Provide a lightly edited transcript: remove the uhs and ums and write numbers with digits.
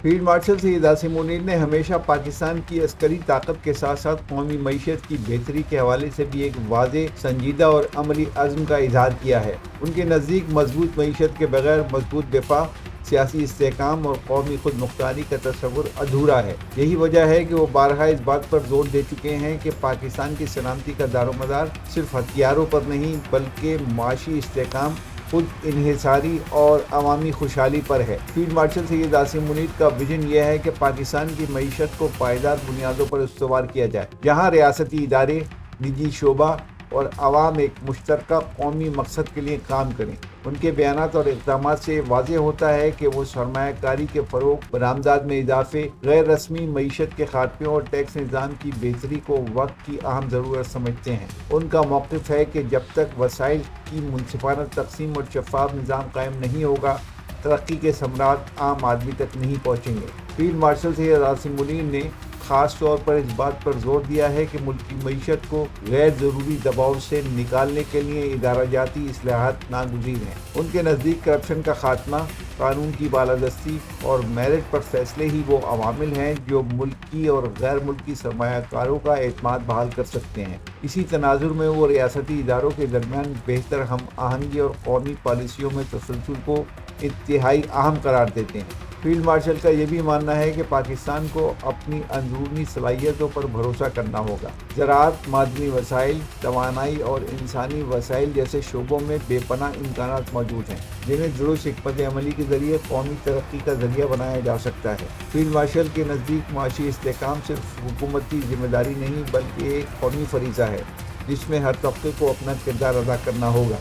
Field marshal Syed Asim Munir نے ہمیشہ پاکستان کی عسکری طاقت کے ساتھ ساتھ قومی معیشت کی بہتری کے حوالے سے بھی ایک واضح، سنجیدہ اور عملی عزم کا اظہار کیا ہے۔ ان کے نزدیک مضبوط معیشت کے بغیر مضبوط دفاع، سیاسی استحکام اور قومی خود مختاری کا تصور ادھورا ہے۔ یہی وجہ ہے کہ وہ بارہا اس بات پر زور دے چکے ہیں کہ پاکستان کی سلامتی کا دار و مدار صرف ہتھیاروں پر نہیں بلکہ معاشی استحکام، خود انحصاری اور عوامی خوشحالی پر ہے۔ فیلڈ مارشل سید عاصم منیر کا ویژن یہ ہے کہ پاکستان کی معیشت کو پائیدار بنیادوں پر استوار کیا جائے، جہاں ریاستی ادارے، نجی شعبہ اور عوام ایک مشترکہ قومی مقصد کے لیے کام کریں۔ ان کے بیانات اور اقدامات سے واضح ہوتا ہے کہ وہ سرمایہ کاری کے فروغ، برآمدات میں اضافے، غیر رسمی معیشت کے خاتمے اور ٹیکس نظام کی بہتری کو وقت کی اہم ضرورت سمجھتے ہیں۔ ان کا موقف ہے کہ جب تک وسائل کی منصفانہ تقسیم اور شفاف نظام قائم نہیں ہوگا، ترقی کے ثمرات عام آدمی تک نہیں پہنچیں گے۔ فیلڈ مارشل سید عاصم منیر نے خاص طور پر اس بات پر زور دیا ہے کہ ملک کی معیشت کو غیر ضروری دباؤ سے نکالنے کے لیے ادارہ جاتی اصلاحات ناگزیر ہیں۔ ان کے نزدیک کرپشن کا خاتمہ، قانون کی بالادستی اور میرٹ پر فیصلے ہی وہ عوامل ہیں جو ملکی اور غیر ملکی سرمایہ کاروں کا اعتماد بحال کر سکتے ہیں۔ اسی تناظر میں وہ ریاستی اداروں کے درمیان بہتر ہم آہنگی اور قومی پالیسیوں میں تسلسل کو انتہائی اہم قرار دیتے ہیں۔ فیلڈ مارشل کا یہ بھی ماننا ہے کہ پاکستان کو اپنی اندرونی صلاحیتوں پر بھروسہ کرنا ہوگا۔ زراعت، معدنی وسائل، توانائی اور انسانی وسائل جیسے شعبوں میں بے پناہ امکانات موجود ہیں، جنہیں درست حکمت عملی کے ذریعے قومی ترقی کا ذریعہ بنایا جا سکتا ہے۔ فیلڈ مارشل کے نزدیک معاشی استحکام صرف حکومتی ذمہ داری نہیں بلکہ ایک قومی فریضہ ہے، جس میں ہر طبقے کو اپنا کردار ادا کرنا ہوگا۔